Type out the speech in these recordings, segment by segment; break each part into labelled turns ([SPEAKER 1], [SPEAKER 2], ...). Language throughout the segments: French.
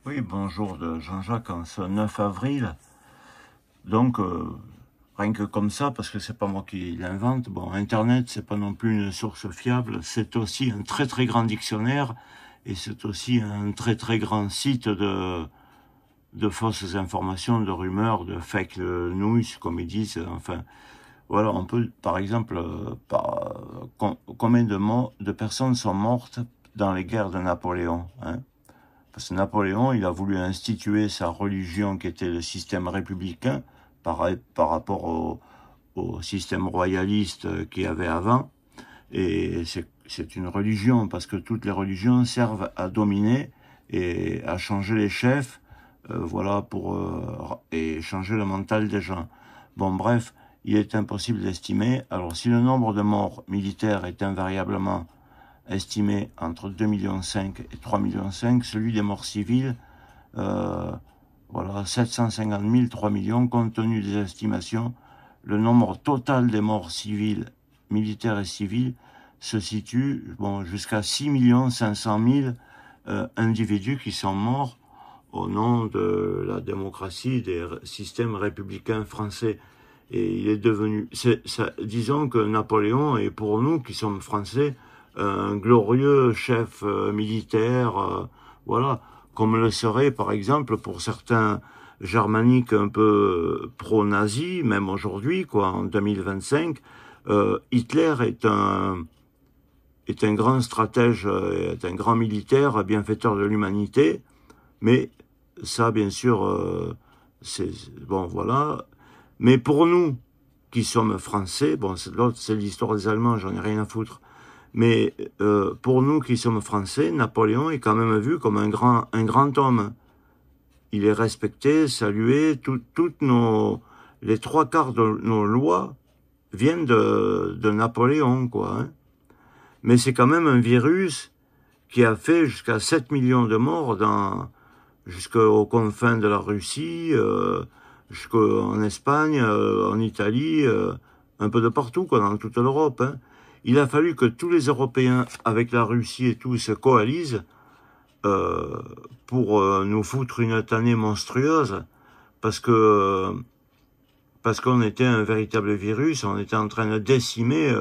[SPEAKER 1] Oui, bonjour de Jean-Jacques en ce 9 avril. Donc, rien que comme ça, parce que c'est pas moi qui l'invente, bon, Internet, c'est pas non plus une source fiable, c'est aussi un très très grand dictionnaire et c'est aussi un très très grand site de fausses informations, de rumeurs, de fake news, comme ils disent. Enfin, voilà, on peut, par exemple, combien de personnes sont mortes dans les guerres de Napoléon, hein? Parce que Napoléon, il a voulu instituer sa religion qui était le système républicain par rapport au système royaliste qu'il y avait avant. Et c'est une religion, parce que toutes les religions servent à dominer et à changer les chefs, voilà, et changer le mental des gens. Bon, bref, il est impossible d'estimer. Alors, si le nombre de morts militaires est invariablement estimé entre 2,5 millions et 3,5 millions, celui des morts civiles, euh, voilà, 750 000, 3 millions, compte tenu des estimations. Le nombre total des morts civiles, militaires et civils, se situe jusqu'à 6 500 000 individus qui sont morts au nom de la démocratie, des systèmes républicains français. Et il est devenu, disons que Napoléon est pour nous qui sommes français un glorieux chef militaire, voilà, comme le serait par exemple pour certains germaniques un peu pro-nazis, même aujourd'hui, quoi, en 2025, Hitler est un grand stratège, est un grand militaire, bienfaiteur de l'humanité, mais ça, bien sûr, c'est bon, voilà. Mais pour nous, qui sommes français, bon, l'autre, c'est l'histoire des Allemands, j'en ai rien à foutre. Mais pour nous qui sommes français, Napoléon est quand même vu comme un grand homme. Il est respecté, salué. Les trois quarts de nos lois viennent de Napoléon, quoi, hein. Mais c'est quand même un virus qui a fait jusqu'à 7 millions de morts jusqu'aux confins de la Russie, jusqu'en Espagne, en Italie, un peu de partout, quoi, dans toute l'Europe, hein. Il a fallu que tous les Européens, avec la Russie et tout, se coalisent euh, pour nous foutre une tannée monstrueuse, parce que parce qu'on était un véritable virus, on était en train de décimer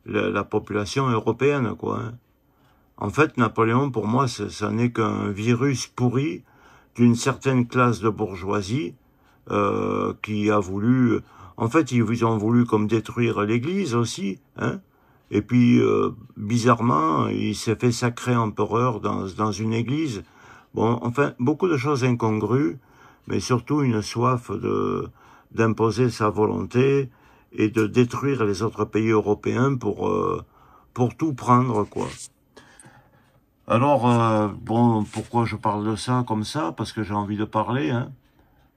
[SPEAKER 1] la population européenne, quoi, hein. En fait, Napoléon, pour moi, ça n'est qu'un virus pourri d'une certaine classe de bourgeoisie qui a voulu... En fait, ils ont voulu comme détruire l'Église aussi, hein. Et puis, bizarrement, il s'est fait sacrer empereur dans une église. Bon, enfin, beaucoup de choses incongrues, mais surtout une soif d'imposer sa volonté et de détruire les autres pays européens pour tout prendre, quoi. Alors, bon, pourquoi je parle de ça comme ça? Parce que j'ai envie de parler, hein.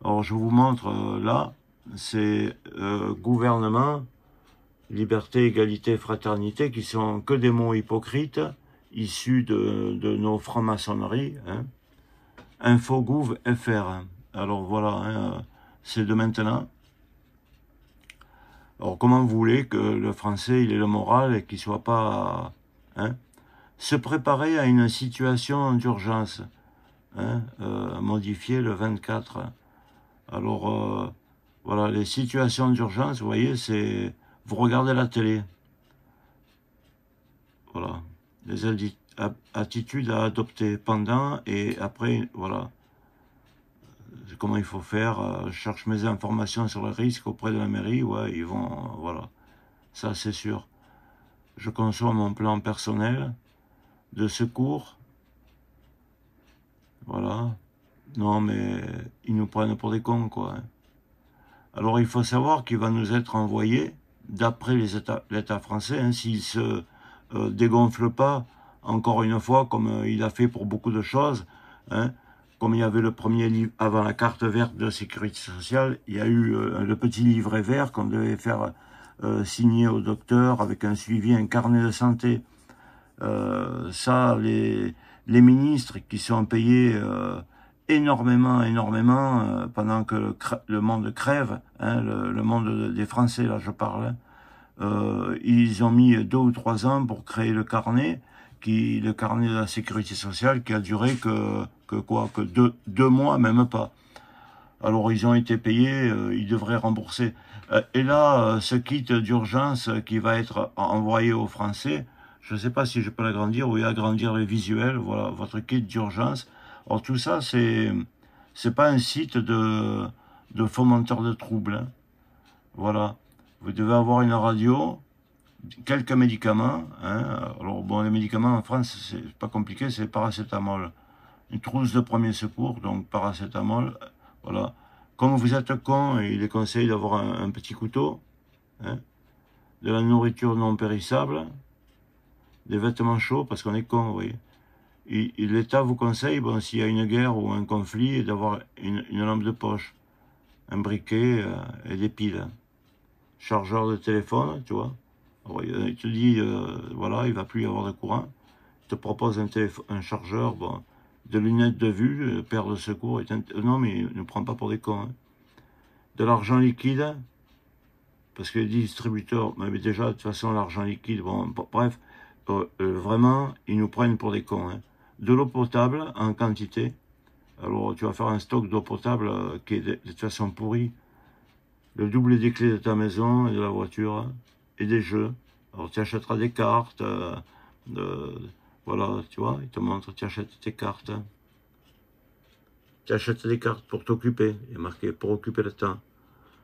[SPEAKER 1] Alors, je vous montre là, c'est gouvernement, liberté, égalité, fraternité, qui sont que des mots hypocrites, issus de nos francs-maçonneries, hein. Infogouv FR, hein. Alors voilà, hein, c'est de maintenant. Alors comment vous voulez que le français, il ait le moral et qu'il soit pas... hein, se préparer à une situation d'urgence, hein, modifié le 24. Alors, voilà, les situations d'urgence, vous voyez, c'est... Vous regardez la télé, voilà. Les attitudes à adopter pendant et après, voilà. Comment il faut faire, je cherche mes informations sur le risque auprès de la mairie, ouais, ils vont, voilà. Ça, c'est sûr. Je conçois mon plan personnel de secours, voilà. Non, mais ils nous prennent pour des cons, quoi, hein. Alors, il faut savoir qu'il va nous être envoyé, d'après l'État français, hein, s'il se dégonfle pas, encore une fois, comme il a fait pour beaucoup de choses, hein. Comme il y avait le premier livre, avant la carte verte de sécurité sociale, il y a eu le petit livret vert qu'on devait faire signer au docteur avec un suivi, un carnet de santé. Ça, les ministres qui sont payés énormément, pendant que le monde crève, hein, le monde des Français, là je parle, hein, ils ont mis 2 ou 3 ans pour créer le carnet de la sécurité sociale qui a duré que que deux mois, même pas. Alors ils ont été payés, ils devraient rembourser. Et là, ce kit d'urgence qui va être envoyé aux Français, je ne sais pas si je peux l'agrandir ou agrandir les visuels, voilà, votre kit d'urgence. Alors tout ça, c'est pas un site de fomenteur de troubles, hein. Voilà. Vous devez avoir une radio, quelques médicaments, hein. Alors bon, les médicaments en France, c'est pas compliqué, c'est paracétamol. Une trousse de premier secours, donc paracétamol, voilà. Comme vous êtes con, il est conseillé d'avoir un petit couteau, hein, de la nourriture non périssable, des vêtements chauds, parce qu'on est con, vous voyez. L'État vous conseille, bon, s'il y a une guerre ou un conflit, d'avoir une lampe de poche, un briquet et des piles. Chargeur de téléphone, tu vois. Alors, il te dit, voilà, il va plus y avoir de courant. Il te propose un chargeur, bon, de lunettes de vue, paire de secours. Non, mais ne prends pas pour des cons, hein. De l'argent liquide, parce que les distributeurs, mais déjà, de toute façon, l'argent liquide, bon, bref, vraiment, ils nous prennent pour des cons, hein. De l'eau potable en quantité. Alors, tu vas faire un stock d'eau potable qui est de toute façon pourri. Le double des clés de ta maison et de la voiture, hein, et des jeux. Alors, tu achèteras des cartes, voilà, tu vois, il te montre, tu achètes tes cartes, hein. Tu achètes des cartes pour t'occuper, il y a marqué pour occuper le temps.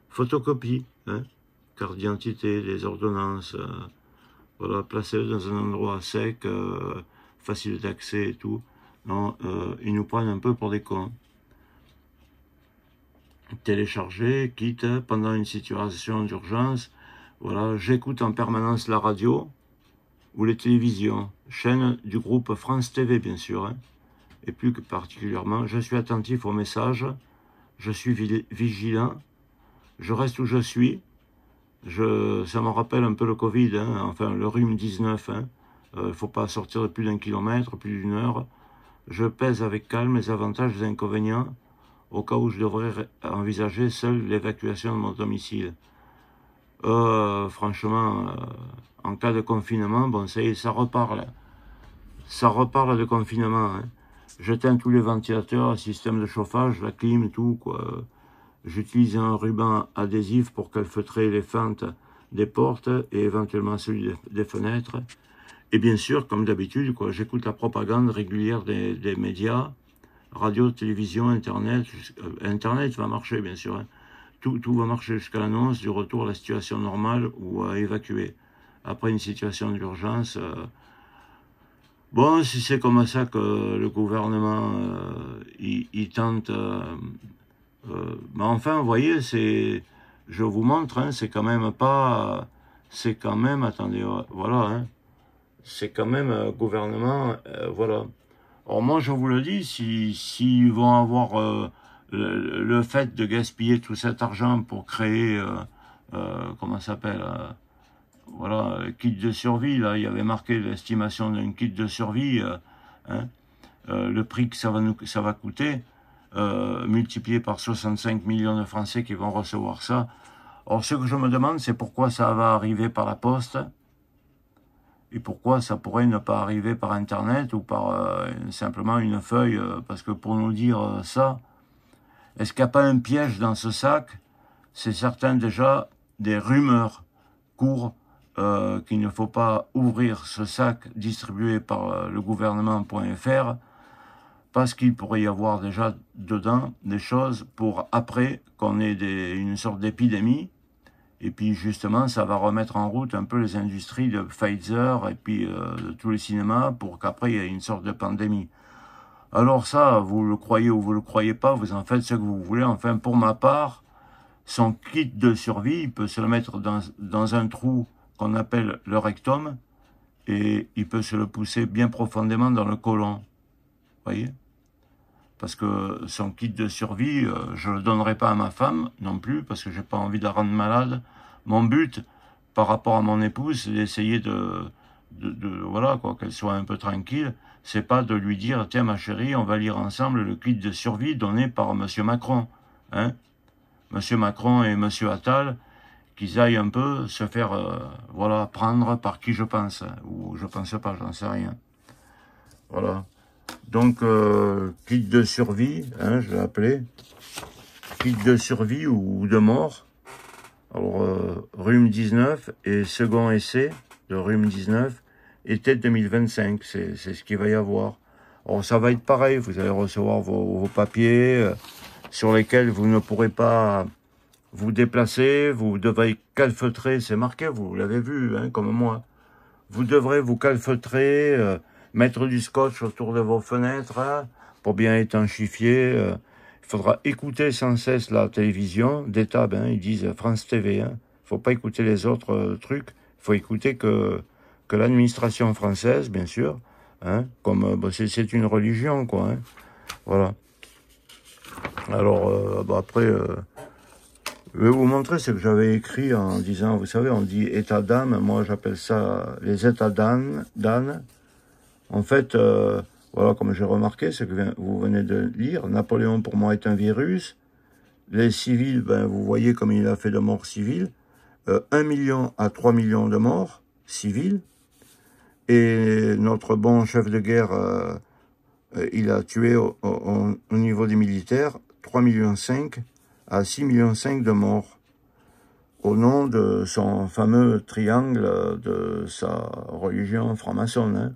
[SPEAKER 1] Photocopie, hein, carte d'identité, les ordonnances, voilà, placez-le dans un endroit sec, facile d'accès et tout. Non, ils nous prennent un peu pour des cons. Télécharger, quitte pendant une situation d'urgence. Voilà, j'écoute en permanence la radio ou les télévisions, chaîne du groupe France TV, bien sûr, hein. Et plus que particulièrement, je suis attentif aux messages, je suis vigilant, je reste où je suis. Ça me rappelle un peu le Covid, hein, enfin le rhume 19. Hein. Il ne faut pas sortir de plus d'1 kilomètre, plus d'1 heure. Je pèse avec calme les avantages et les inconvénients, au cas où je devrais envisager seul l'évacuation de mon domicile. Franchement, en cas de confinement, bon, ça y est, ça reparle. Ça reparle de confinement, hein. J'éteins tous les ventilateurs, le système de chauffage, la clim, tout, quoi. J'utilise un ruban adhésif pour calfeutrer les fentes des portes et éventuellement celui des fenêtres. Et bien sûr, comme d'habitude, quoi, j'écoute la propagande régulière des médias, radio, télévision, Internet. Internet va marcher, bien sûr, hein. Tout va marcher jusqu'à l'annonce du retour à la situation normale ou à évacuer. Après une situation d'urgence, bon, si c'est comme ça que le gouvernement il tente, mais enfin, vous voyez, je vous montre, hein, c'est quand même pas, c'est quand même, attendez, voilà, hein, c'est quand même gouvernement, voilà. Or moi, je vous le dis, s'ils vont avoir le fait de gaspiller tout cet argent pour créer, comment ça s'appelle, voilà, kit de survie, là, il y avait marqué l'estimation d'un kit de survie, hein, le prix que ça va coûter, multiplié par 65 millions de Français qui vont recevoir ça. Or, ce que je me demande, c'est pourquoi ça va arriver par la poste, et pourquoi ça pourrait ne pas arriver par Internet ou par simplement une feuille, parce que pour nous dire ça, est-ce qu'il n'y a pas un piège dans ce sac? C'est certain déjà, des rumeurs courent qu'il ne faut pas ouvrir ce sac distribué par le gouvernement.fr parce qu'il pourrait y avoir déjà dedans des choses pour après qu'on ait une sorte d'épidémie. Et puis justement, ça va remettre en route un peu les industries de Pfizer et puis de tous les cinémas pour qu'après il y ait une sorte de pandémie. Alors ça, vous le croyez ou vous le croyez pas, vous en faites ce que vous voulez. Enfin, pour ma part, son kit de survie, il peut se le mettre dans un trou qu'on appelle le rectum et il peut se le pousser bien profondément dans le côlon. Voyez? Parce que son kit de survie, je ne le donnerai pas à ma femme non plus, parce que j'ai pas envie de la rendre malade. Mon but, par rapport à mon épouse, c'est d'essayer voilà, quoi, qu'elle soit un peu tranquille. C'est pas de lui dire, tiens ma chérie, on va lire ensemble le kit de survie donné par Monsieur Macron. Hein? Monsieur Macron et Monsieur Attal, qu'ils aillent un peu se faire, voilà, prendre par qui je pense. Ou je pense pas, j'en sais rien. Voilà. Donc, kit de survie, hein, je l'ai appelé. Kit de survie ou de mort. Alors, rhume 19 et second essai de rhume 19, été 2025, c'est ce qu'il va y avoir. Alors, ça va être pareil, vous allez recevoir vos papiers sur lesquels vous ne pourrez pas vous déplacer, vous devrez calfeutrer, c'est marqué, vous l'avez vu, hein, comme moi. Vous devrez vous calfeutrer, mettre du scotch autour de vos fenêtres, hein, pour bien étanchifier. Il faudra écouter sans cesse la télévision, des tables, hein, ils disent France TV. Hein. Faut pas écouter les autres trucs, il faut écouter que l'administration française, bien sûr. Hein, comme bah, c'est une religion, quoi. Hein, voilà. Alors, bah, après, je vais vous montrer ce que j'avais écrit en disant, vous savez, on dit état d'âme, moi j'appelle ça les états d'âne. En fait, voilà, comme j'ai remarqué, ce que vous venez de lire, Napoléon pour moi est un virus. Les civils, ben, vous voyez comme il a fait de morts civiles. 1 million à 3 millions de morts civils. Et notre bon chef de guerre, il a tué au niveau des militaires 3,5 millions à 6,5 millions de morts. Au nom de son fameux triangle de sa religion franc-maçonne, hein.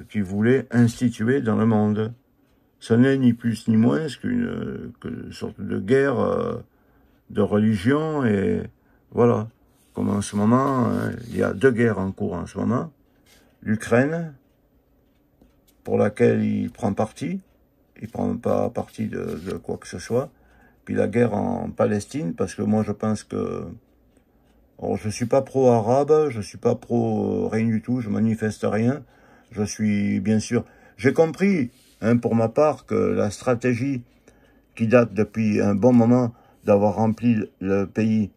[SPEAKER 1] Qu'il voulait instituer dans le monde. Ce n'est ni plus ni moins qu'une sorte de guerre de religion, et voilà. Comme en ce moment, hein, il y a 2 guerres en cours en ce moment. L'Ukraine, pour laquelle il prend parti, il prend pas parti de quoi que ce soit. Puis la guerre en Palestine, parce que moi je pense que... Alors, je suis pas pro-arabe, je suis pas pro rien du tout, je manifeste rien. Je suis, bien sûr... J'ai compris, hein, pour ma part, que la stratégie qui date depuis un bon moment d'avoir rempli le pays,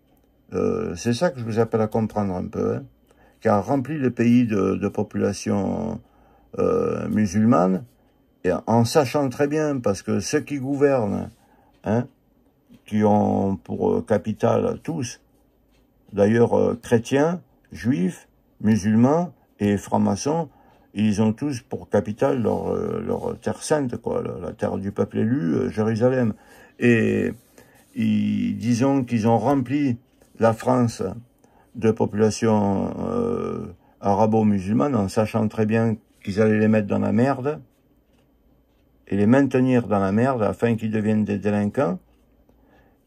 [SPEAKER 1] c'est ça que je vous appelle à comprendre un peu, hein, qui a rempli le pays de population musulmane, et en sachant très bien, parce que ceux qui gouvernent, hein, qui ont pour capitale tous, d'ailleurs chrétiens, juifs, musulmans et francs-maçons, ils ont tous pour capitale leur terre sainte, quoi, la terre du peuple élu, Jérusalem. Et disons qu'ils ont rempli la France de population arabo-musulmane en sachant très bien qu'ils allaient les mettre dans la merde et les maintenir dans la merde afin qu'ils deviennent des délinquants,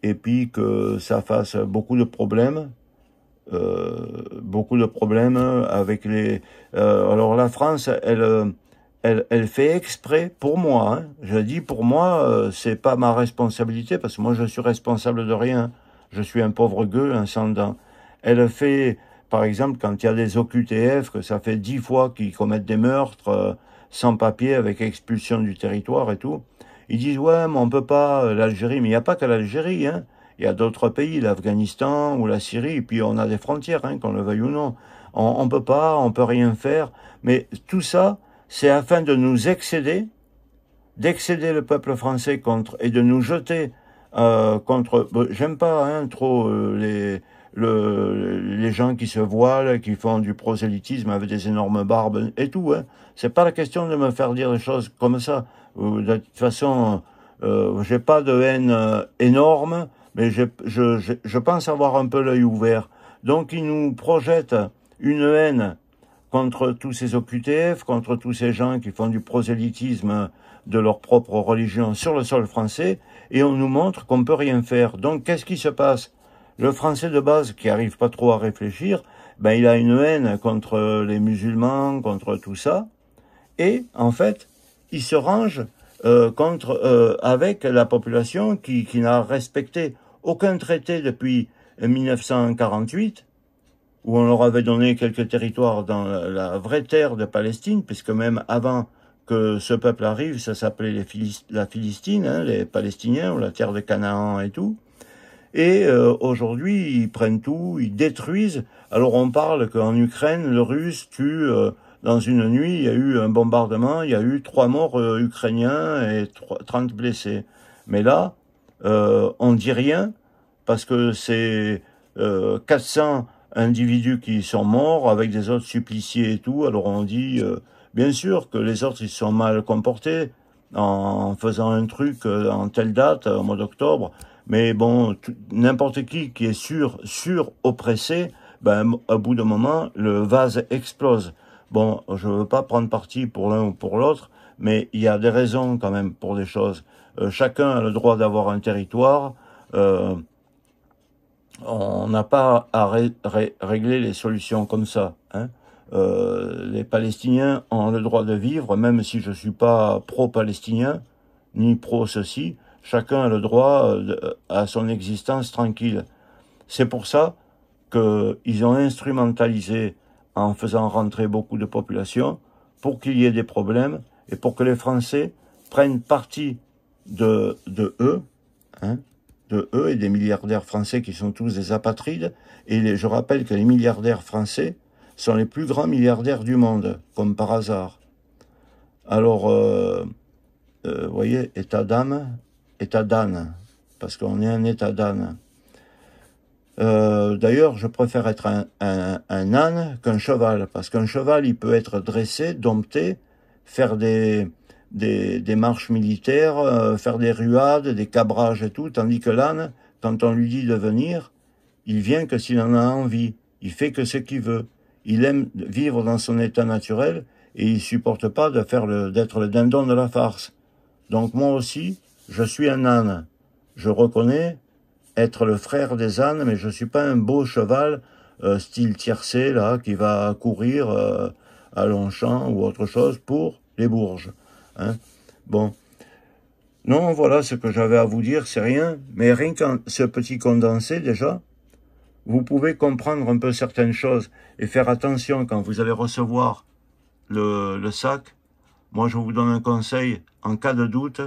[SPEAKER 1] et puis que ça fasse beaucoup de problèmes avec les... alors la France, elle fait exprès, pour moi, hein, je dis pour moi, c'est pas ma responsabilité, parce que moi je suis responsable de rien, je suis un pauvre gueux, un sans dents. Elle fait, par exemple, quand il y a des OQTF, que ça fait 10 fois qu'ils commettent des meurtres, sans papier, avec expulsion du territoire et tout, ils disent, ouais, mais on peut pas, l'Algérie, mais il n'y a pas que l'Algérie, hein. Il y a d'autres pays, l'Afghanistan ou la Syrie, et puis on a des frontières, hein, qu'on le veuille ou non. On peut pas, on peut rien faire, mais tout ça, c'est afin de nous excéder, d'excéder le peuple français contre, et de nous jeter contre... J'aime pas, hein, trop les gens qui se voilent, qui font du prosélytisme avec des énormes barbes et tout, hein. C'est pas la question de me faire dire des choses comme ça. De toute façon, j'ai pas de haine énorme, mais je pense avoir un peu l'œil ouvert. Donc ils nous projettent une haine contre tous ces OQTF, contre tous ces gens qui font du prosélytisme de leur propre religion sur le sol français, et on nous montre qu'on peut rien faire. Donc qu'est-ce qui se passe? Le français de base, qui arrive pas trop à réfléchir, ben il a une haine contre les musulmans, contre tout ça, et en fait, il se range avec la population qui n'a respecté aucun traité depuis 1948, où on leur avait donné quelques territoires dans la vraie terre de Palestine, puisque même avant que ce peuple arrive, ça s'appelait la Philistine, hein, les Palestiniens, ou la terre de Canaan et tout. Et aujourd'hui, ils prennent tout, ils détruisent. Alors on parle qu'en Ukraine, le Russe tue... dans une nuit, il y a eu un bombardement, il y a eu 3 morts ukrainiens et 30 blessés. Mais là, on dit rien, parce que c'est 400 individus qui sont morts, avec des autres suppliciés et tout. Alors on dit, Bien sûr que les autres, ils se sont mal comportés en faisant un truc en telle date, au mois d'octobre. Mais bon, n'importe qui est sur oppressé, ben, au bout d'un moment, le vase explose. Bon, je veux pas prendre parti pour l'un ou pour l'autre, mais il y a des raisons quand même pour des choses. Chacun a le droit d'avoir un territoire. Euh, on n'a pas à régler les solutions comme ça, hein. Les Palestiniens ont le droit de vivre, même si je suis pas pro-palestinien, ni pro-ceci. Chacun a le droit à son existence tranquille. C'est pour ça qu'ils ont instrumentalisé en faisant rentrer beaucoup de population pour qu'il y ait des problèmes et pour que les Français prennent parti de eux, hein, de eux et des milliardaires français qui sont tous des apatrides. Et je rappelle que les milliardaires français sont les plus grands milliardaires du monde, comme par hasard. Alors, vous voyez, état d'âme, état d'âne, parce qu'on est un état d'âne. D'ailleurs, je préfère être un âne qu'un cheval, parce qu'un cheval, il peut être dressé, dompté, faire des marches militaires, faire des ruades, des cabrages et tout, tandis que l'âne, quand on lui dit de venir, il vient que s'il en a envie, il fait que ce qu'il veut. Il aime vivre dans son état naturel et il supporte pas d'être le dindon de la farce. Donc moi aussi, je suis un âne. Je reconnais être le frère des ânes, mais je suis pas un beau cheval style tiercé là qui va courir à Longchamp ou autre chose pour les Bourges. Hein. Bon, non, voilà ce que j'avais à vous dire, c'est rien, mais rien qu'en ce petit condensé déjà, vous pouvez comprendre un peu certaines choses et faire attention quand vous allez recevoir le sac. Moi, je vous donne un conseil, en cas de doute,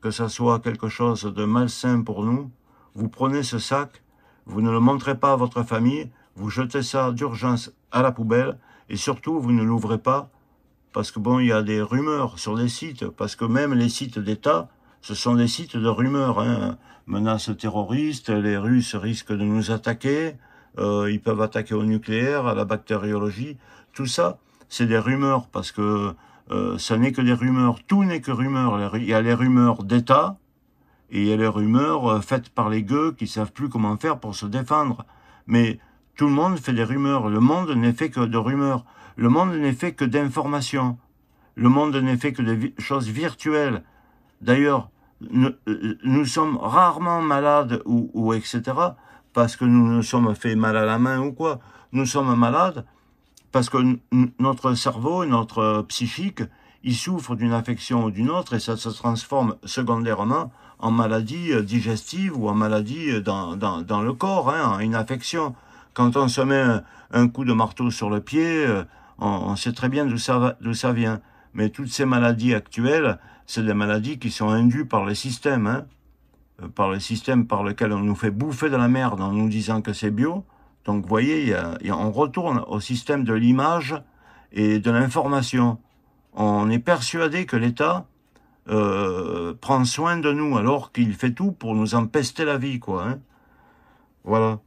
[SPEAKER 1] que ça soit quelque chose de malsain pour nous, vous prenez ce sac, vous ne le montrez pas à votre famille, vous jetez ça d'urgence à la poubelle, et surtout, vous ne l'ouvrez pas, parce que bon, il y a des rumeurs sur les sites, parce que même les sites d'État, ce sont des sites de rumeurs, hein. Menaces terroristes, les Russes risquent de nous attaquer, ils peuvent attaquer au nucléaire, à la bactériologie, tout ça, c'est des rumeurs, parce que ce n'est que des rumeurs, tout n'est que rumeurs. Il y a les rumeurs d'État, et il y a les rumeurs faites par les gueux qui savent plus comment faire pour se défendre. Mais tout le monde fait des rumeurs, le monde n'est fait que de rumeurs, le monde n'est fait que d'informations, le monde n'est fait que de choses virtuelles. D'ailleurs, nous sommes rarement malades ou etc. parce que nous nous sommes fait mal à la main ou quoi. Nous sommes malades parce que notre cerveau, notre psychique, il souffre d'une affection ou d'une autre et ça se transforme secondairement en maladie digestive ou en maladie dans le corps, hein, en une affection. Quand on se met un coup de marteau sur le pied, on sait très bien d'où ça vient. Mais toutes ces maladies actuelles, c'est des maladies qui sont indues par le système, hein, par le système par lequel on nous fait bouffer de la merde en nous disant que c'est bio. Donc, vous voyez, on retourne au système de l'image et de l'information. On est persuadé que l'État prend soin de nous, alors qu'il fait tout pour nous empester la vie, quoi. Hein. Voilà.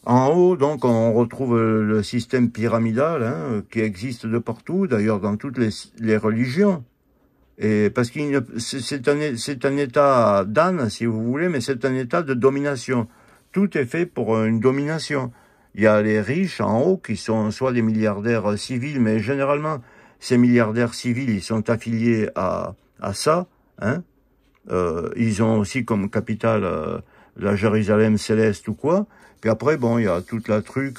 [SPEAKER 1] En haut, donc, on retrouve le système pyramidal, hein, qui existe de partout, d'ailleurs dans toutes les religions. Et parce que c'est un état d'âne, si vous voulez, mais c'est un état de domination. Tout est fait pour une domination. Il y a les riches en haut qui sont soit des milliardaires civils, mais généralement, ces milliardaires civils, ils sont affiliés à ça. Hein. Ils ont aussi comme capitale la Jérusalem céleste ou quoi. Puis après, bon, il y a toute la truc,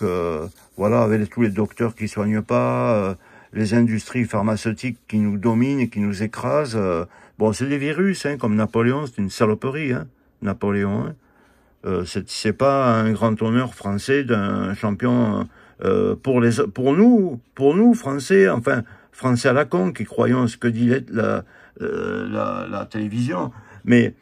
[SPEAKER 1] voilà, avec tous les docteurs qui soignent pas, les industries pharmaceutiques qui nous dominent et qui nous écrasent. Bon, c'est des virus, hein, comme Napoléon, c'est une saloperie, hein, Napoléon. Hein. C'est pas un grand honneur français d'un champion pour nous Français, enfin Français à la con qui croyons ce que dit la télévision. Mais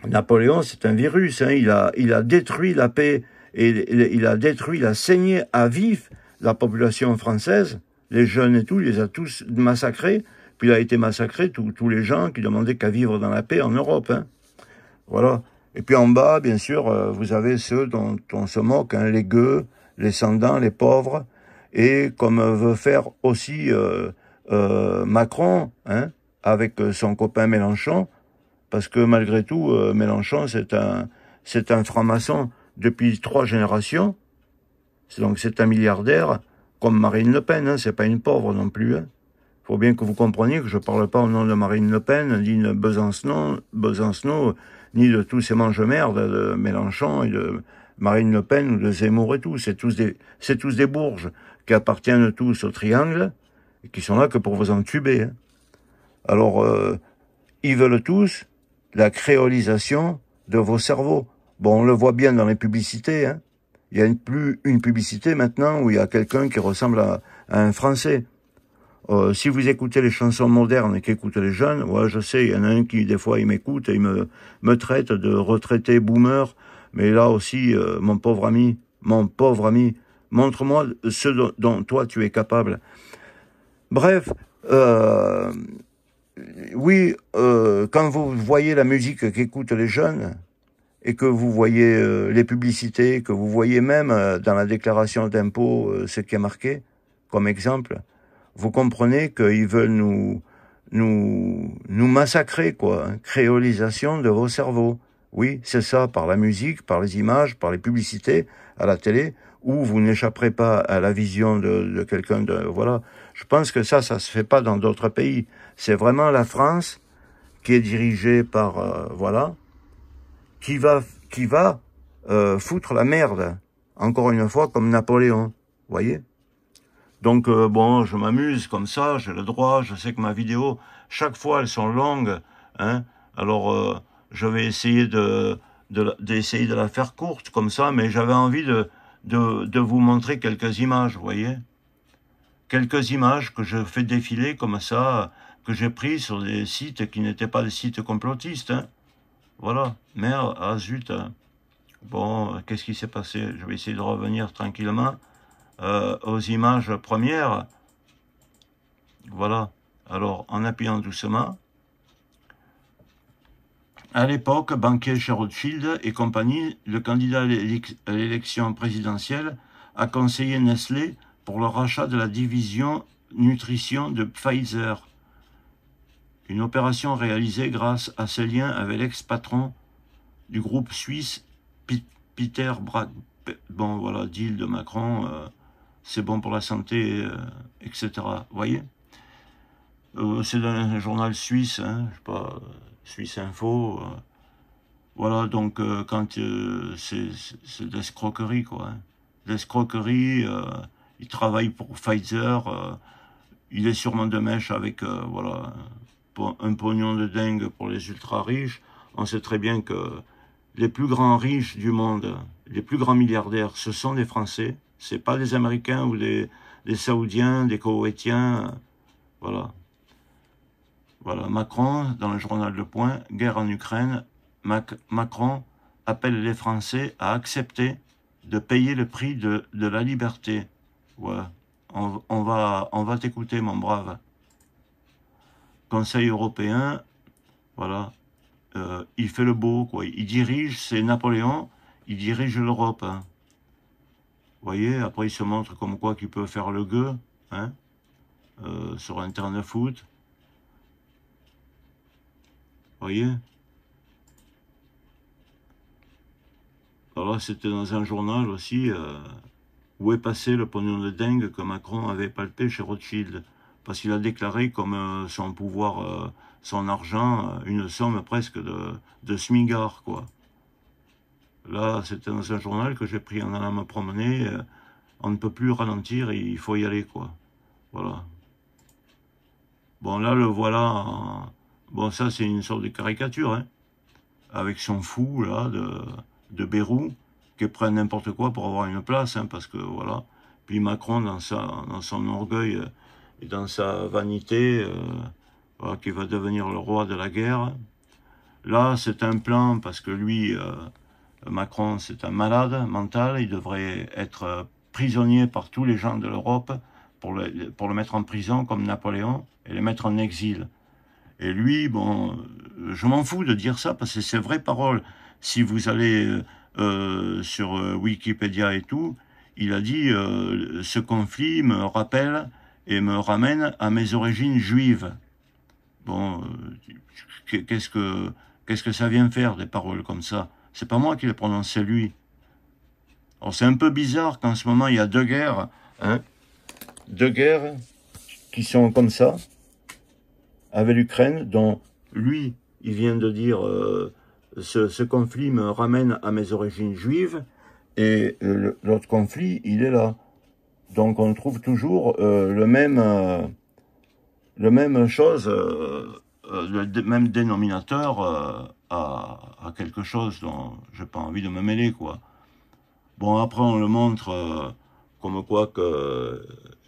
[SPEAKER 1] Napoléon, c'est un virus. Hein, il a détruit la paix et il a saigné à vif la population française, les jeunes et tout, il les a tous massacrés. Puis il a été massacré tous les gens qui demandaient qu'à vivre dans la paix en Europe. Hein. Voilà. Et puis en bas, bien sûr, vous avez ceux dont on se moque, hein, les gueux, les sans-dents, les pauvres, et comme veut faire aussi Macron, hein, avec son copain Mélenchon, parce que malgré tout, Mélenchon, c'est un franc-maçon depuis 3 générations, donc c'est un milliardaire, comme Marine Le Pen, hein, c'est pas une pauvre non plus, hein. Faut bien que vous compreniez que je parle pas au nom de Marine Le Pen, ni de Besancenot, ni de tous ces mange-merdes de Mélenchon et de Marine Le Pen ou de Zemmour et tout. C'est tous des bourges qui appartiennent tous au triangle et qui sont là que pour vous entuber, hein. Alors, ils veulent tous la créolisation de vos cerveaux. Bon, on le voit bien dans les publicités, hein. Il y a plus une publicité maintenant où il y a quelqu'un qui ressemble à un Français. Si vous écoutez les chansons modernes qu'écoutent les jeunes, ouais, je sais, il y en a un qui, des fois, il m'écoute et il me traite de retraité boomer. Mais là aussi, mon pauvre ami, montre-moi ce dont toi tu es capable. Bref, oui, quand vous voyez la musique qu'écoutent les jeunes, et que vous voyez les publicités, que vous voyez même dans la déclaration d'impôt ce qui est marqué, comme exemple, vous comprenez qu'ils veulent nous massacrer, quoi. Hein, créolisation de vos cerveaux. Oui, c'est ça, par la musique, par les images, par les publicités à la télé, où vous n'échapperez pas à la vision de quelqu'un de... Voilà. Je pense que ça se fait pas dans d'autres pays. C'est vraiment la France qui est dirigée par... voilà, qui va foutre la merde, encore une fois, comme Napoléon. Voyez? Donc, bon, je m'amuse comme ça, j'ai le droit, je sais que ma vidéo, chaque fois, elles sont longues, hein. Alors, je vais essayer d'essayer de la faire courte, comme ça, mais j'avais envie de vous montrer quelques images, vous voyez? Quelques images que je fais défiler comme ça, que j'ai pris sur des sites qui n'étaient pas des sites complotistes, hein. Voilà. Merde, ah zut, hein. Bon, qu'est-ce qui s'est passé? Je vais essayer de revenir tranquillement aux images premières. Voilà. Alors, en appuyant doucement. À l'époque, banquier chez Rothschild et compagnie, le candidat à l'élection présidentielle a conseillé Nestlé pour le rachat de la division nutrition de Pfizer. Une opération réalisée grâce à ses liens avec l'ex-patron du groupe suisse Peter Bragg. Bon, voilà, deal de Macron, c'est bon pour la santé, etc. Vous voyez, c'est dans un journal suisse, hein, je sais pas, Suisse Info. Voilà, donc quand c'est de l'escroquerie, quoi. Hein. L'escroquerie, il travaille pour Pfizer, il est sûrement de mèche avec, voilà, un pognon de dingue pour les ultra riches. On sait très bien que les plus grands riches du monde, les plus grands milliardaires, ce sont des Français. C'est pas des Américains ou des Saoudiens, des Koweïtiens. Voilà. Voilà. Macron, dans le journal Le Point, guerre en Ukraine, Macron appelle les Français à accepter de payer le prix de la liberté. Ouais. On va t'écouter, mon brave. Conseil européen, voilà. Il fait le beau, quoi. Il dirige, c'est Napoléon, il dirige l'Europe. Hein. Vous voyez, après il se montre comme quoi qu'il peut faire le gueux, hein, sur un terrain de foot. Vous voyez. Alors là, c'était dans un journal aussi, où est passé le pognon de dingue que Macron avait palpé chez Rothschild. Parce qu'il a déclaré comme son pouvoir, son argent, une somme presque de smigard, quoi. Là, c'était dans un journal que j'ai pris en allant me promener. On ne peut plus ralentir et il faut y aller, quoi. Voilà. Bon, là, le voilà. Bon, ça, c'est une sorte de caricature, hein. Avec son fou, là, de Bérou, qui prend n'importe quoi pour avoir une place, hein, parce que, voilà. Puis Macron, dans son orgueil et dans sa vanité, voilà, qui va devenir le roi de la guerre. Là, c'est un plan, parce que lui... Macron, c'est un malade mental, il devrait être prisonnier par tous les gens de l'Europe pour le mettre en prison comme Napoléon et le mettre en exil. Et lui, bon, je m'en fous de dire ça parce que c'est vraies paroles. Si vous allez sur Wikipédia et tout, il a dit ce conflit me rappelle et me ramène à mes origines juives. Bon, qu'est-ce que ça vient faire, des paroles comme ça? C'est pas moi qui les prononce, c'est lui. Alors c'est un peu bizarre qu'en ce moment, il y a deux guerres, hein, deux guerres qui sont comme ça, avec l'Ukraine, dont lui, il vient de dire ce conflit me ramène à mes origines juives, et l'autre conflit, il est là. Donc on trouve toujours le même chose, le même dénominateur à quelque chose dont j'ai pas envie de me mêler, quoi. Bon, après on le montre comme quoi que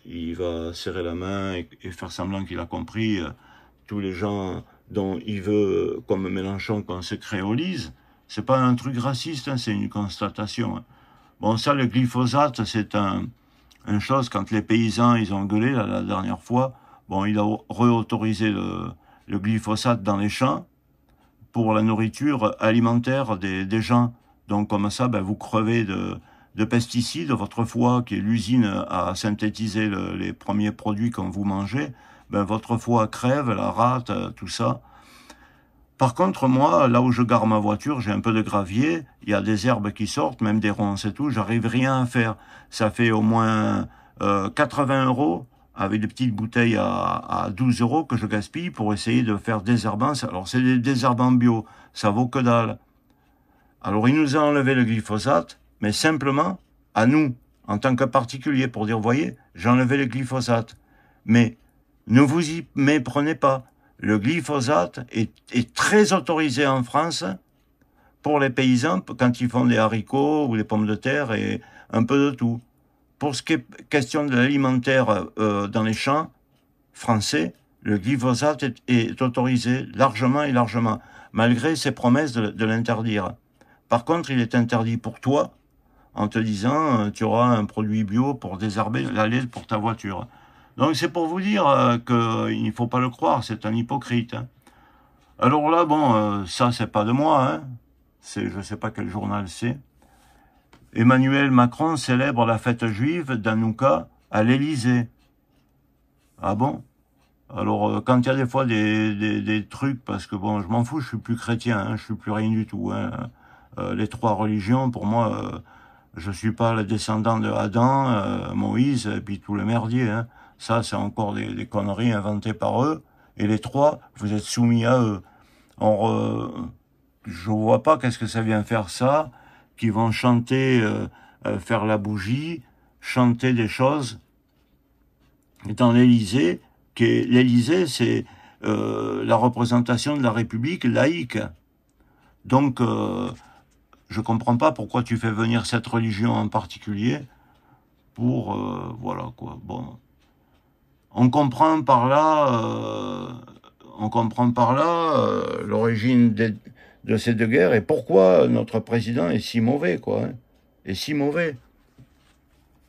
[SPEAKER 1] il va serrer la main et faire semblant qu'il a compris tous les gens dont il veut, comme Mélenchon, qu'on se créolise. C'est pas un truc raciste, hein, c'est une constatation. Hein. Bon, ça, le glyphosate, c'est une chose, quand les paysans, ils ont gueulé la dernière fois, bon, il a réautorisé le glyphosate dans les champs pour la nourriture alimentaire des gens. Donc, comme ça, ben, vous crevez de pesticides. Votre foie, qui est l'usine à synthétiser les premiers produits quand vous mangez, ben, votre foie crève, la rate, tout ça. Par contre, moi, là où je gare ma voiture, j'ai un peu de gravier, il y a des herbes qui sortent, même des ronces et tout, j'arrive rien à faire. Ça fait au moins 80 € avec des petites bouteilles à 12 € que je gaspille pour essayer de faire désherbant. Alors c'est des désherbants bio, ça vaut que dalle. Alors il nous a enlevé le glyphosate, mais simplement à nous, en tant que particulier, pour dire, voyez, j'ai enlevé le glyphosate. Mais ne vous y méprenez pas. Le glyphosate est très autorisé en France pour les paysans quand ils font des haricots ou des pommes de terre et un peu de tout. Pour ce qui est question de l'alimentaire dans les champs français, le glyphosate est autorisé largement et largement, malgré ses promesses de l'interdire. Par contre, il est interdit pour toi, en te disant tu auras un produit bio pour désherber la laine pour ta voiture. Donc c'est pour vous dire qu'il ne faut pas le croire, c'est un hypocrite. Hein. Alors là, bon, ça c'est pas de moi, hein. Je ne sais pas quel journal c'est. Emmanuel Macron célèbre la fête juive d'Hanouka à l'Élysée. Ah bon? Alors quand il y a des fois des trucs, parce que bon, je m'en fous, je suis plus chrétien, hein, je suis plus rien du tout. Hein. Les trois religions, pour moi, je suis pas le descendant de Adam, Moïse, et puis tout le merdier. Hein. Ça, c'est encore des conneries inventées par eux. Et les trois, vous êtes soumis à eux. Or, je vois pas qu'est-ce que ça vient faire ça, qui vont chanter, faire la bougie, chanter des choses dans l'Élysée. L'Élysée, c'est la représentation de la République laïque. Donc, je comprends pas pourquoi tu fais venir cette religion en particulier pour, voilà quoi. Bon, on comprend par là l'origine de ces deux guerres et pourquoi notre président est si mauvais, quoi. Hein, est si mauvais.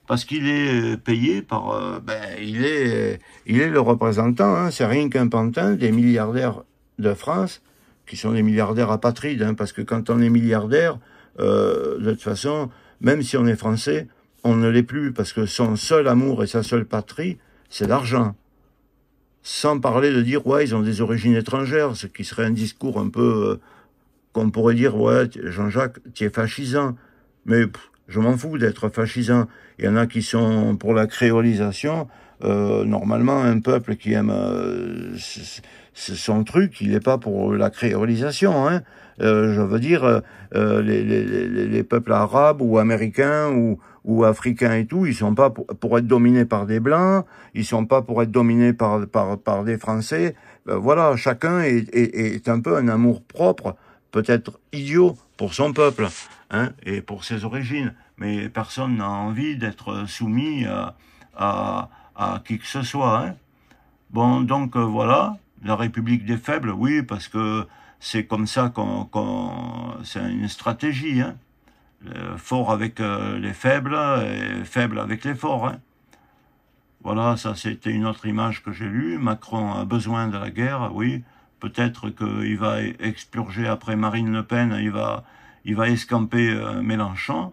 [SPEAKER 1] Parce qu'il est payé par, il est le représentant. Hein, c'est rien qu'un pantin des milliardaires de France qui sont des milliardaires apatrides. Hein, parce que quand on est milliardaire, de toute façon, même si on est français, on ne l'est plus parce que son seul amour et sa seule patrie, c'est l'argent. Sans parler de dire, ouais, ils ont des origines étrangères, ce qui serait un discours un peu, qu'on pourrait dire, ouais, Jean-Jacques, tu es fascisant. Mais je m'en fous d'être fascisant. Il y en a qui sont pour la créolisation. Normalement, un peuple qui aime son truc, il n'est pas pour la créolisation. Hein. Je veux dire, les peuples arabes ou américains ou africains et tout, ils sont pas pour être dominés par des blancs, ils sont pas pour être dominés par des Français. Voilà, chacun est un peu un amour propre, peut-être idiot pour son peuple, hein, et pour ses origines. Mais personne n'a envie d'être soumis à qui que ce soit. Hein. Bon, donc voilà, la République des faibles, oui, parce que c'est comme ça c'est une stratégie. Hein. Fort avec les faibles et faible avec les forts. Hein. Voilà, ça c'était une autre image que j'ai lue. Macron a besoin de la guerre, oui. Peut-être qu'il va expurger après Marine Le Pen, il va escamper Mélenchon,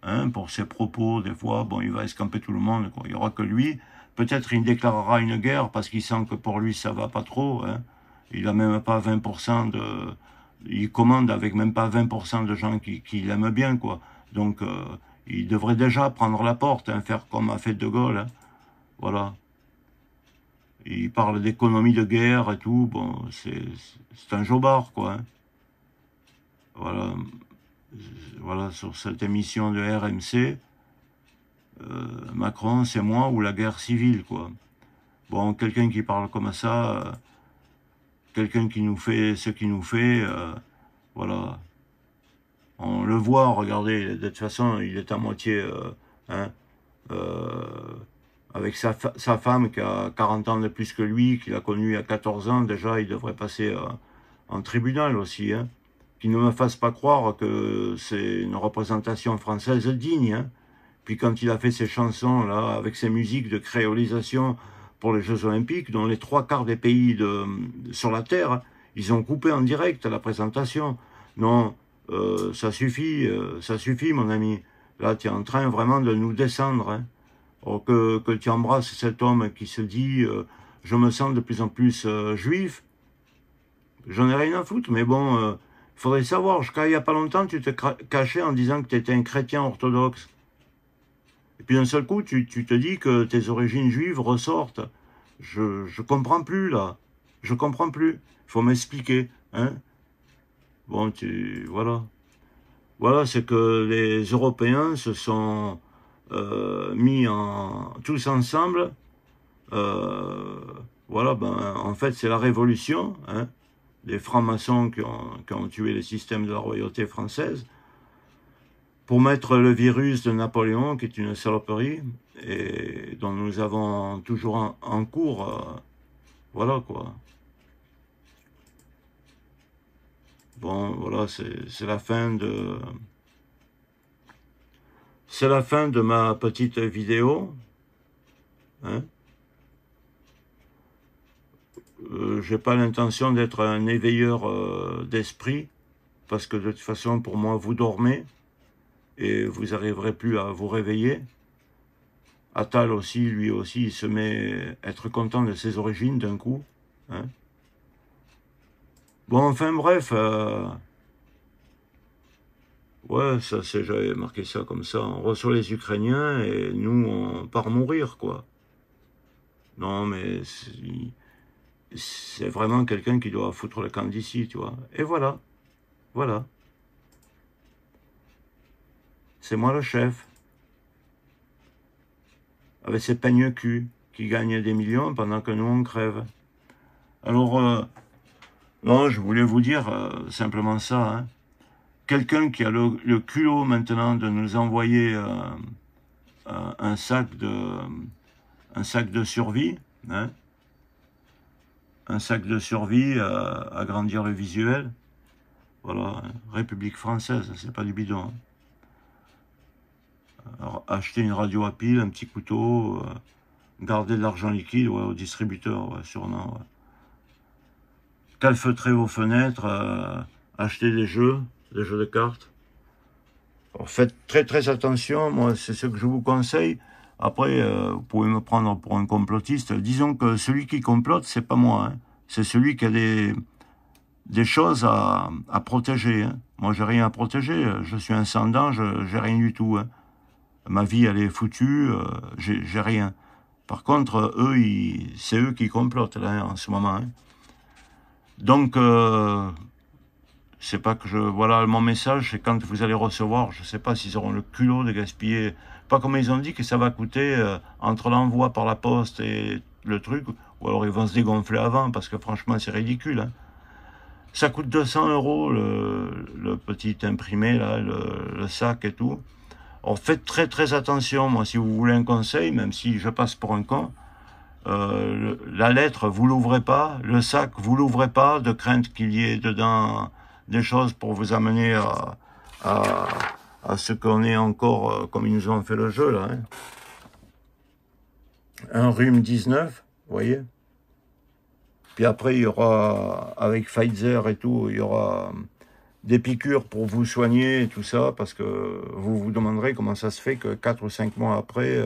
[SPEAKER 1] hein, pour ses propos, des fois, bon, il va escamper tout le monde, quoi. Il n'y aura que lui, peut-être il déclarera une guerre parce qu'il sent que pour lui ça va pas trop. Hein. Il a même pas 20% de... Il commande avec même pas 20% de gens qui l'aiment bien, quoi. Donc, il devrait déjà prendre la porte, hein, faire comme a fait De Gaulle. Hein. Voilà. Il parle d'économie de guerre et tout. Bon, c'est un jobard, quoi. Hein. Voilà. Voilà, sur cette émission de RMC, Macron, c'est moi ou la guerre civile, quoi. Bon, quelqu'un qui parle comme ça, quelqu'un qui nous fait ce qu'il nous fait, voilà. On le voit, regardez, de toute façon, il est à moitié, hein, euh, avec sa femme qui a 40 ans de plus que lui, qu'il a connu à 14 ans, déjà, il devrait passer en tribunal aussi, hein. Qu'il ne me fasse pas croire que c'est une représentation française digne, hein. Puis quand il a fait ses chansons, là, avec ses musiques de créolisation pour les Jeux Olympiques, dont les 3/4 des pays sur la Terre, ils ont coupé en direct la présentation. Non, ça suffit, mon ami. Là, tu es en train vraiment de nous descendre. Hein. Or que tu embrasses cet homme qui se dit je me sens de plus en plus juif, j'en ai rien à foutre, mais bon, il faudrait savoir, jusqu'à il n'y a pas longtemps, tu te cachais en disant que tu étais un chrétien orthodoxe. Et puis d'un seul coup, tu te dis que tes origines juives ressortent. Je comprends plus, là. Je comprends plus. Il faut m'expliquer, hein. Bon, voilà. Voilà, c'est que les Européens se sont mis tous ensemble. Voilà, ben, en fait, c'est la révolution, hein. Les francs-maçons qui ont tué le système de la royauté française, pour mettre le virus de Napoléon, qui est une saloperie, et dont nous avons toujours en cours, voilà quoi. Bon, voilà, c'est la fin de... C'est la fin de ma petite vidéo. Hein. J'ai pas l'intention d'être un éveilleur d'esprit, parce que de toute façon, pour moi, vous dormez, et vous n'arriverez plus à vous réveiller. Attal aussi, lui aussi, il se met à être content de ses origines d'un coup. Hein. Bon, enfin bref, ouais, ça c'est, j'avais marqué ça comme ça, on reçoit les Ukrainiens et nous, on part mourir, quoi. Non, mais c'est vraiment quelqu'un qui doit foutre le camp d'ici, tu vois. Et voilà, voilà. C'est moi le chef. Avec ses peignes cul qui gagnent des millions pendant que nous on crève. Alors, non, je voulais vous dire simplement ça. Hein. Quelqu'un qui a le culot maintenant de nous envoyer un sac de survie, hein, un sac de survie à agrandir le visuel. Voilà, hein, République française, c'est pas du bidon. Hein. Alors, acheter une radio à pile, un petit couteau, garder de l'argent liquide ouais, au distributeur, ouais, sûrement. Ouais. Calfeutrer vos fenêtres, acheter des jeux de cartes. Alors, faites très attention, moi c'est ce que je vous conseille. Après, vous pouvez me prendre pour un complotiste. Disons que celui qui complote, c'est pas moi. Hein. C'est celui qui a des choses à protéger. Hein. Moi, j'ai rien à protéger. Je suis ascendant, j'ai rien du tout. Hein. Ma vie, elle est foutue, j'ai rien. Par contre, eux, c'est eux qui complotent, là, en ce moment. Hein. Donc, c'est pas que je... Voilà, mon message, c'est quand vous allez recevoir, je sais pas s'ils auront le culot de gaspiller... Pas comme ils ont dit que ça va coûter entre l'envoi par la poste et le truc, ou alors ils vont se dégonfler avant, parce que franchement, c'est ridicule. Hein. Ça coûte 200 € le petit imprimé, là, le sac et tout. Alors faites très attention, moi, si vous voulez un conseil, même si je passe pour un con, la lettre, vous l'ouvrez pas, le sac, vous l'ouvrez pas, de crainte qu'il y ait dedans des choses pour vous amener à ce qu'on est encore, comme ils nous ont fait le jeu, là. Hein. Un rhume 19, vous voyez. Puis après, il y aura, avec Pfizer et tout, il y aura... des piqûres pour vous soigner et tout ça, parce que vous vous demanderez comment ça se fait que 4 ou 5 mois après,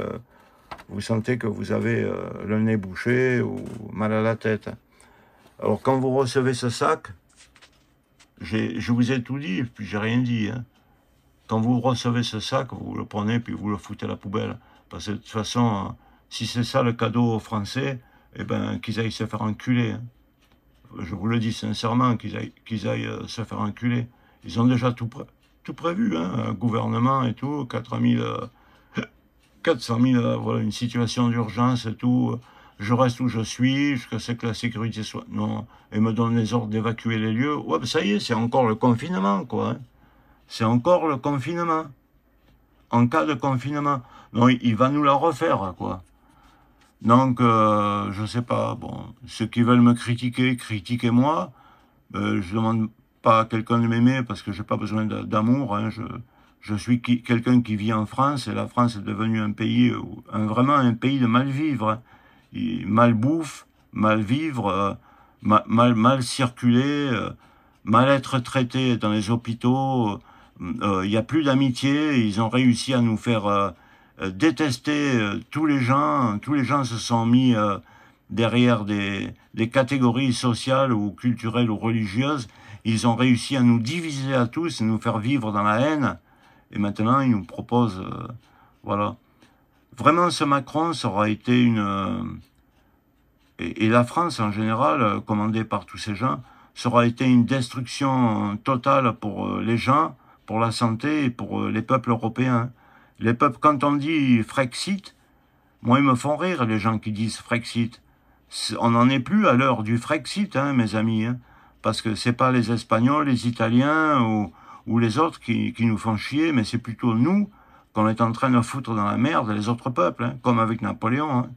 [SPEAKER 1] vous sentez que vous avez le nez bouché ou mal à la tête. Alors quand vous recevez ce sac, je vous ai tout dit, puis j'ai rien dit. Hein. Quand vous recevez ce sac, vous le prenez, puis vous le foutez à la poubelle. Parce que de toute façon, si c'est ça le cadeau aux Français, eh ben, qu'ils aillent se faire enculer. Hein. Je vous le dis sincèrement, qu'ils aillent se faire enculer. Ils ont déjà tout prévu, hein, un gouvernement et tout, 400 000, voilà, une situation d'urgence et tout. Je reste où je suis, jusqu'à ce que la sécurité soit... Non, et me donne les ordres d'évacuer les lieux. Ouais, ben ça y est, c'est encore le confinement, quoi. Hein. C'est encore le confinement. En cas de confinement. Non, il va nous la refaire, quoi. Donc, je sais pas, bon, ceux qui veulent me critiquer, critiquez-moi. Je demande pas à quelqu'un de m'aimer parce que j'ai pas besoin d'amour. Hein. Je suis quelqu'un qui vit en France et la France est devenue un pays, vraiment un pays de mal vivre. Hein. Mal bouffe, mal vivre, mal circuler, mal être traité dans les hôpitaux. Il n'y a plus d'amitié. Ils ont réussi à nous faire détester tous les gens. Tous les gens se sont mis derrière des catégories sociales ou culturelles ou religieuses. Ils ont réussi à nous diviser à tous et nous faire vivre dans la haine. Et maintenant, ils nous proposent... voilà. Vraiment, ce Macron, ça aura été une... et la France, en général, commandée par tous ces gens, ça aura été une destruction totale pour les gens, pour la santé et pour les peuples européens. Les peuples, quand on dit Frexit, moi, ils me font rire, les gens qui disent Frexit. On n'en est plus à l'heure du Frexit, hein, mes amis, hein, parce que c'est pas les Espagnols, les Italiens ou les autres qui nous font chier, mais c'est plutôt nous qu'on est en train de foutre dans la merde, les autres peuples, hein, comme avec Napoléon. Hein.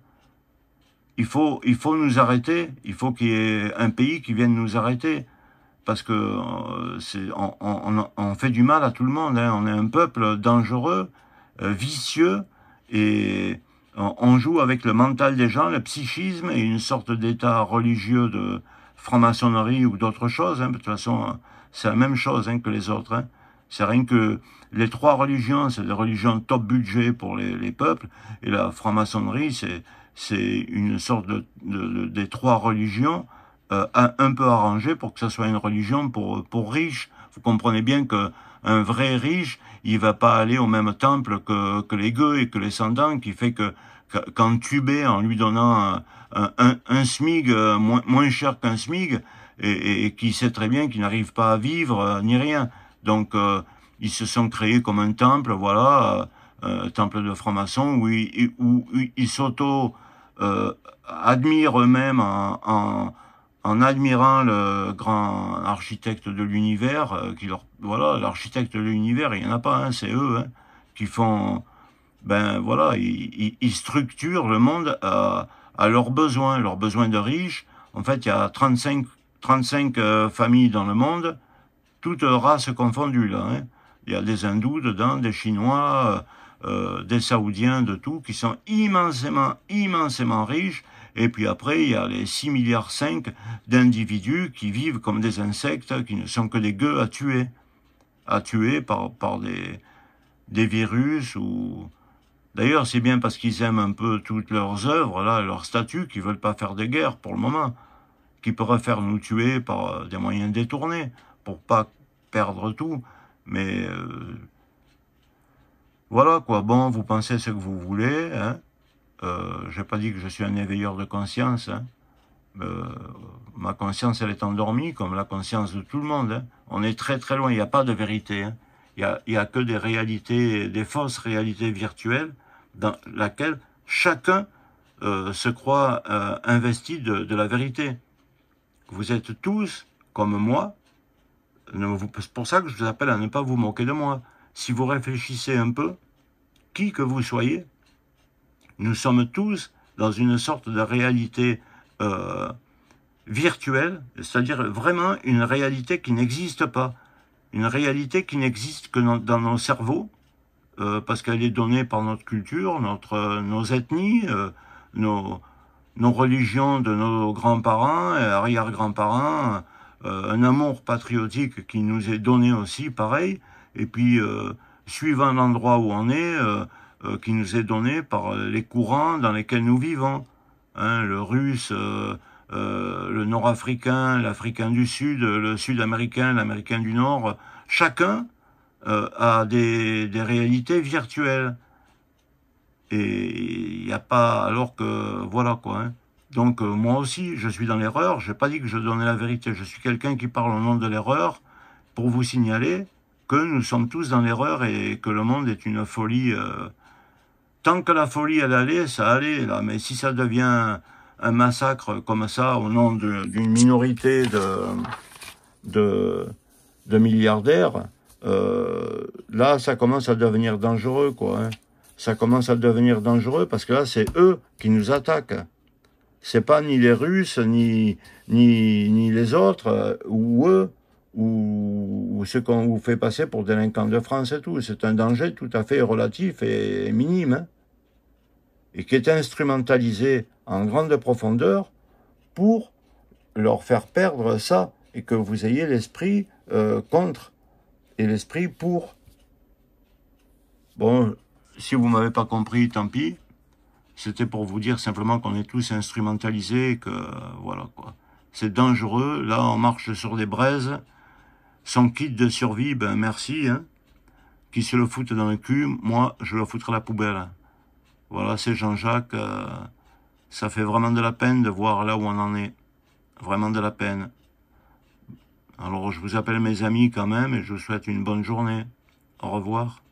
[SPEAKER 1] Il faut nous arrêter, il faut qu'il y ait un pays qui vienne nous arrêter, parce que on fait du mal à tout le monde, hein. On est un peuple dangereux, vicieux, et on joue avec le mental des gens, le psychisme et une sorte d'état religieux de franc-maçonnerie ou d'autres choses. Hein. De toute façon, c'est la même chose hein, que les autres. Hein. C'est rien que les trois religions, c'est des religions top budget pour les peuples, et la franc-maçonnerie, c'est une sorte des trois religions un peu arrangées pour que ça soit une religion pour riches. Vous comprenez bien que un vrai riche, il va pas aller au même temple que les gueux et que les sans-dents, qui fait qu'en tubé, en lui donnant un SMIG moins cher qu'un SMIG, et qui sait très bien qu'il n'arrive pas à vivre ni rien. Donc ils se sont créés comme un temple, voilà, temple de francs-maçons où ils s'auto admirent eux-mêmes en admirant le grand architecte de l'univers, voilà, l'architecte de l'univers, il n'y en a pas, hein, c'est eux, hein, qui font, ben voilà, ils structurent le monde à leurs besoins de riches. En fait, il y a 35 familles dans le monde, toutes races confondues, là, hein. Il y a des hindous dedans, des chinois, des saoudiens, de tout, qui sont immensément riches. Et puis après, il y a les 6,5 milliards d'individus qui vivent comme des insectes, qui ne sont que des gueux à tuer par des virus ou... D'ailleurs, c'est bien parce qu'ils aiment un peu toutes leurs œuvres, là, leurs statuts, qu'ils veulent pas faire de guerre pour le moment, qui pourraient faire nous tuer par des moyens détournés, pour pas perdre tout. Mais voilà quoi, bon, vous pensez ce que vous voulez, hein. J'ai pas dit que je suis un éveilleur de conscience, hein. Ma conscience, elle est endormie, comme la conscience de tout le monde, hein. On est très loin, il n'y a pas de vérité, hein. Il y a que des réalités, des fausses réalités virtuelles, dans laquelle chacun se croit investi de la vérité. Vous êtes tous, comme moi, c'est pour ça que je vous appelle à ne pas vous moquer de moi. Si vous réfléchissez un peu, qui que vous soyez, nous sommes tous dans une sorte de réalité virtuelle, c'est-à-dire vraiment une réalité qui n'existe pas. Une réalité qui n'existe que dans nos cerveaux, parce qu'elle est donnée par notre culture, nos ethnies, nos religions de nos grands-parents et arrière-grands-parents, un amour patriotique qui nous est donné aussi, pareil, et puis suivant l'endroit où on est, qui nous est donné par les courants dans lesquels nous vivons. Hein, le russe, le nord-africain, l'africain du sud, le sud-américain, l'américain du nord, chacun a des réalités virtuelles. Et il n'y a pas, alors que, voilà quoi. Hein. Donc moi aussi, je suis dans l'erreur, je n'ai pas dit que je donnais la vérité, je suis quelqu'un qui parle au nom de l'erreur pour vous signaler que nous sommes tous dans l'erreur et que le monde est une folie. Tant que la folie, elle allait, ça allait, là. Mais si ça devient un massacre comme ça, au nom d'une minorité de, de milliardaires, là, ça commence à devenir dangereux, quoi. Hein. Ça commence à devenir dangereux parce que là, c'est eux qui nous attaquent. C'est pas ni les Russes, ni les autres, ou eux, ou ceux qu'on vous fait passer pour délinquants de France et tout. C'est un danger tout à fait relatif et minime, hein, et qui est instrumentalisé en grande profondeur pour leur faire perdre ça, et que vous ayez l'esprit contre et l'esprit pour. Bon, si vous m'avez pas compris, tant pis. C'était pour vous dire simplement qu'on est tous instrumentalisés et que, voilà, quoi. C'est dangereux. Là, on marche sur des braises. Son kit de survie, ben merci, hein. Qui se le foutent dans le cul, moi, je le foutrai à la poubelle. Voilà, c'est Jean-Jacques. Ça fait vraiment de la peine de voir là où on en est. Vraiment de la peine. Alors, je vous appelle mes amis quand même et je vous souhaite une bonne journée. Au revoir.